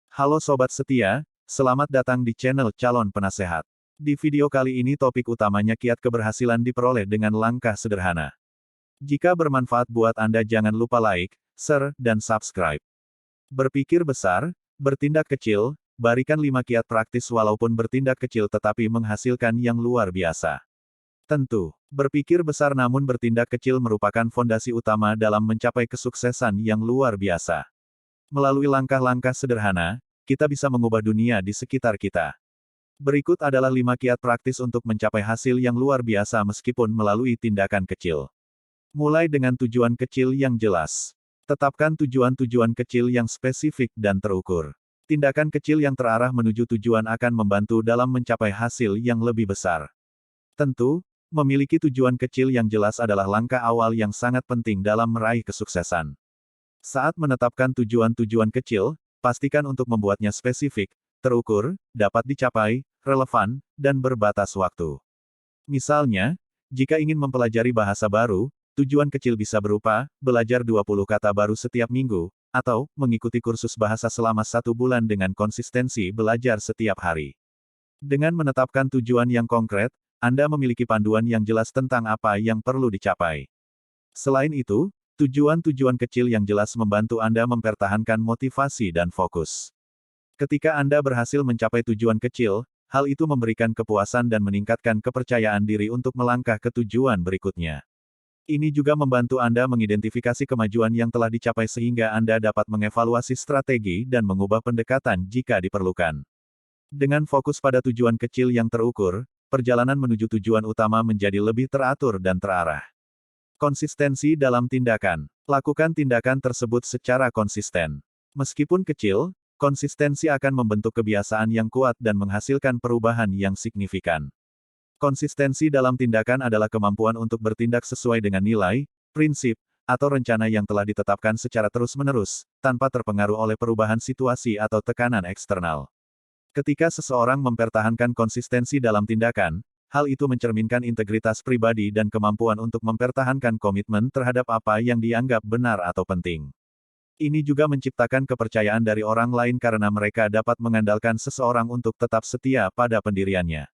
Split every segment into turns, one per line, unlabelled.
Halo Sobat Setia, selamat datang di channel Calon Penasehat. Di video kali ini topik utamanya kiat keberhasilan diperoleh dengan langkah sederhana. Jika bermanfaat buat Anda jangan lupa like, share, dan subscribe. Berpikir besar, bertindak kecil, berikan 5 kiat praktis walaupun bertindak kecil tetapi menghasilkan yang luar biasa. Tentu, berpikir besar namun bertindak kecil merupakan fondasi utama dalam mencapai kesuksesan yang luar biasa. Melalui langkah-langkah sederhana, kita bisa mengubah dunia di sekitar kita. Berikut adalah 5 kiat praktis untuk mencapai hasil yang luar biasa meskipun melalui tindakan kecil. Mulai dengan tujuan kecil yang jelas. Tetapkan tujuan-tujuan kecil yang spesifik dan terukur. Tindakan kecil yang terarah menuju tujuan akan membantu dalam mencapai hasil yang lebih besar. Tentu, memiliki tujuan kecil yang jelas adalah langkah awal yang sangat penting dalam meraih kesuksesan. Saat menetapkan tujuan-tujuan kecil, pastikan untuk membuatnya spesifik, terukur, dapat dicapai, relevan, dan berbatas waktu. Misalnya, jika ingin mempelajari bahasa baru, tujuan kecil bisa berupa, belajar 20 kata baru setiap minggu, atau, mengikuti kursus bahasa selama 1 bulan dengan konsistensi belajar setiap hari. Dengan menetapkan tujuan yang konkret, Anda memiliki panduan yang jelas tentang apa yang perlu dicapai. Selain itu, tujuan-tujuan kecil yang jelas membantu Anda mempertahankan motivasi dan fokus. Ketika Anda berhasil mencapai tujuan kecil, hal itu memberikan kepuasan dan meningkatkan kepercayaan diri untuk melangkah ke tujuan berikutnya. Ini juga membantu Anda mengidentifikasi kemajuan yang telah dicapai sehingga Anda dapat mengevaluasi strategi dan mengubah pendekatan jika diperlukan. Dengan fokus pada tujuan kecil yang terukur, perjalanan menuju tujuan utama menjadi lebih teratur dan terarah. Konsistensi dalam tindakan. Lakukan tindakan tersebut secara konsisten. Meskipun kecil, konsistensi akan membentuk kebiasaan yang kuat dan menghasilkan perubahan yang signifikan. Konsistensi dalam tindakan adalah kemampuan untuk bertindak sesuai dengan nilai, prinsip, atau rencana yang telah ditetapkan secara terus-menerus, tanpa terpengaruh oleh perubahan situasi atau tekanan eksternal. Ketika seseorang mempertahankan konsistensi dalam tindakan, hal itu mencerminkan integritas pribadi dan kemampuan untuk mempertahankan komitmen terhadap apa yang dianggap benar atau penting. Ini juga menciptakan kepercayaan dari orang lain karena mereka dapat mengandalkan seseorang untuk tetap setia pada pendiriannya.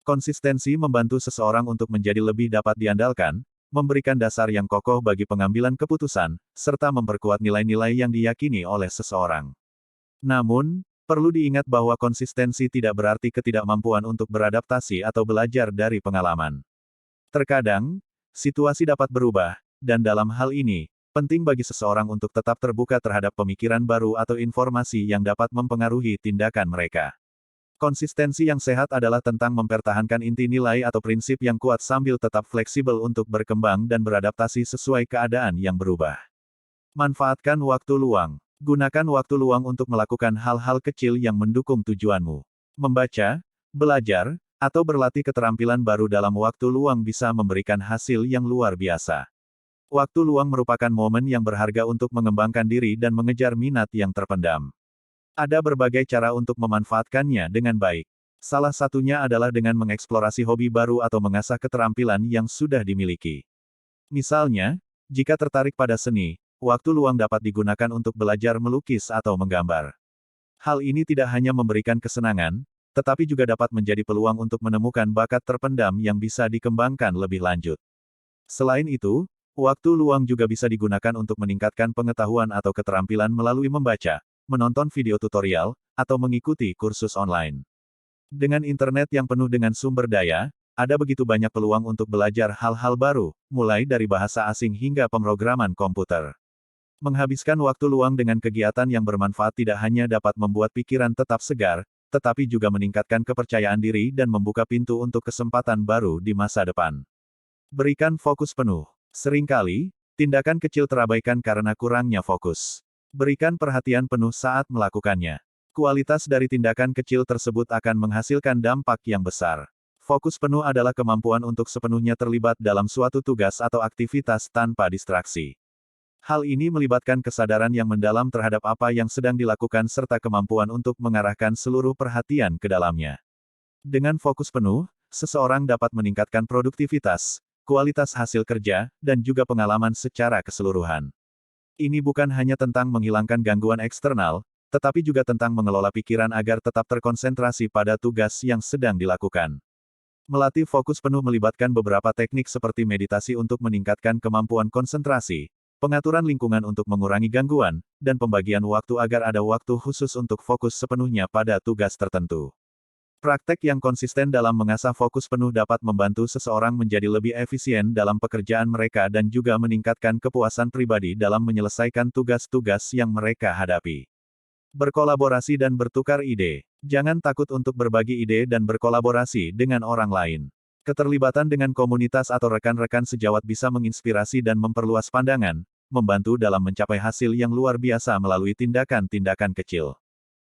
Konsistensi membantu seseorang untuk menjadi lebih dapat diandalkan, memberikan dasar yang kokoh bagi pengambilan keputusan, serta memperkuat nilai-nilai yang diyakini oleh seseorang. Namun, perlu diingat bahwa konsistensi tidak berarti ketidakmampuan untuk beradaptasi atau belajar dari pengalaman. Terkadang, situasi dapat berubah, dan dalam hal ini, penting bagi seseorang untuk tetap terbuka terhadap pemikiran baru atau informasi yang dapat mempengaruhi tindakan mereka. Konsistensi yang sehat adalah tentang mempertahankan inti nilai atau prinsip yang kuat sambil tetap fleksibel untuk berkembang dan beradaptasi sesuai keadaan yang berubah. Manfaatkan waktu luang. Gunakan waktu luang untuk melakukan hal-hal kecil yang mendukung tujuanmu. Membaca, belajar, atau berlatih keterampilan baru dalam waktu luang bisa memberikan hasil yang luar biasa. Waktu luang merupakan momen yang berharga untuk mengembangkan diri dan mengejar minat yang terpendam. Ada berbagai cara untuk memanfaatkannya dengan baik. Salah satunya adalah dengan mengeksplorasi hobi baru atau mengasah keterampilan yang sudah dimiliki. Misalnya, jika tertarik pada seni, waktu luang dapat digunakan untuk belajar melukis atau menggambar. Hal ini tidak hanya memberikan kesenangan, tetapi juga dapat menjadi peluang untuk menemukan bakat terpendam yang bisa dikembangkan lebih lanjut. Selain itu, waktu luang juga bisa digunakan untuk meningkatkan pengetahuan atau keterampilan melalui membaca, menonton video tutorial, atau mengikuti kursus online. Dengan internet yang penuh dengan sumber daya, ada begitu banyak peluang untuk belajar hal-hal baru, mulai dari bahasa asing hingga pemrograman komputer. Menghabiskan waktu luang dengan kegiatan yang bermanfaat tidak hanya dapat membuat pikiran tetap segar, tetapi juga meningkatkan kepercayaan diri dan membuka pintu untuk kesempatan baru di masa depan. Berikan fokus penuh. Seringkali, tindakan kecil terabaikan karena kurangnya fokus. Berikan perhatian penuh saat melakukannya. Kualitas dari tindakan kecil tersebut akan menghasilkan dampak yang besar. Fokus penuh adalah kemampuan untuk sepenuhnya terlibat dalam suatu tugas atau aktivitas tanpa distraksi. Hal ini melibatkan kesadaran yang mendalam terhadap apa yang sedang dilakukan serta kemampuan untuk mengarahkan seluruh perhatian ke dalamnya. Dengan fokus penuh, seseorang dapat meningkatkan produktivitas, kualitas hasil kerja, dan juga pengalaman secara keseluruhan. Ini bukan hanya tentang menghilangkan gangguan eksternal, tetapi juga tentang mengelola pikiran agar tetap terkonsentrasi pada tugas yang sedang dilakukan. Melatih fokus penuh melibatkan beberapa teknik seperti meditasi untuk meningkatkan kemampuan konsentrasi, pengaturan lingkungan untuk mengurangi gangguan, dan pembagian waktu agar ada waktu khusus untuk fokus sepenuhnya pada tugas tertentu. Praktek yang konsisten dalam mengasah fokus penuh dapat membantu seseorang menjadi lebih efisien dalam pekerjaan mereka dan juga meningkatkan kepuasan pribadi dalam menyelesaikan tugas-tugas yang mereka hadapi. Berkolaborasi dan bertukar ide. Jangan takut untuk berbagi ide dan berkolaborasi dengan orang lain. Keterlibatan dengan komunitas atau rekan-rekan sejawat bisa menginspirasi dan memperluas pandangan, membantu dalam mencapai hasil yang luar biasa melalui tindakan-tindakan kecil.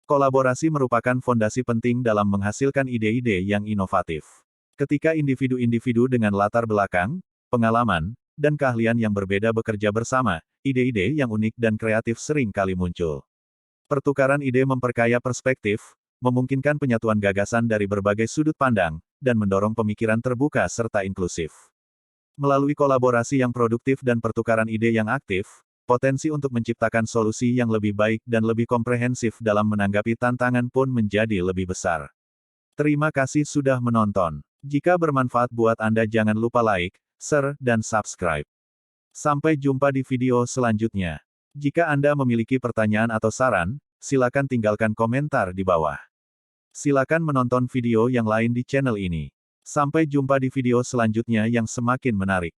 Kolaborasi merupakan fondasi penting dalam menghasilkan ide-ide yang inovatif. Ketika individu-individu dengan latar belakang, pengalaman, dan keahlian yang berbeda bekerja bersama, ide-ide yang unik dan kreatif sering kali muncul. Pertukaran ide memperkaya perspektif, memungkinkan penyatuan gagasan dari berbagai sudut pandang, dan mendorong pemikiran terbuka serta inklusif. Melalui kolaborasi yang produktif dan pertukaran ide yang aktif, potensi untuk menciptakan solusi yang lebih baik dan lebih komprehensif dalam menanggapi tantangan pun menjadi lebih besar. Terima kasih sudah menonton. Jika bermanfaat buat Anda jangan lupa like, share, dan subscribe. Sampai jumpa di video selanjutnya. Jika Anda memiliki pertanyaan atau saran, silakan tinggalkan komentar di bawah. Silakan menonton video yang lain di channel ini. Sampai jumpa di video selanjutnya yang semakin menarik.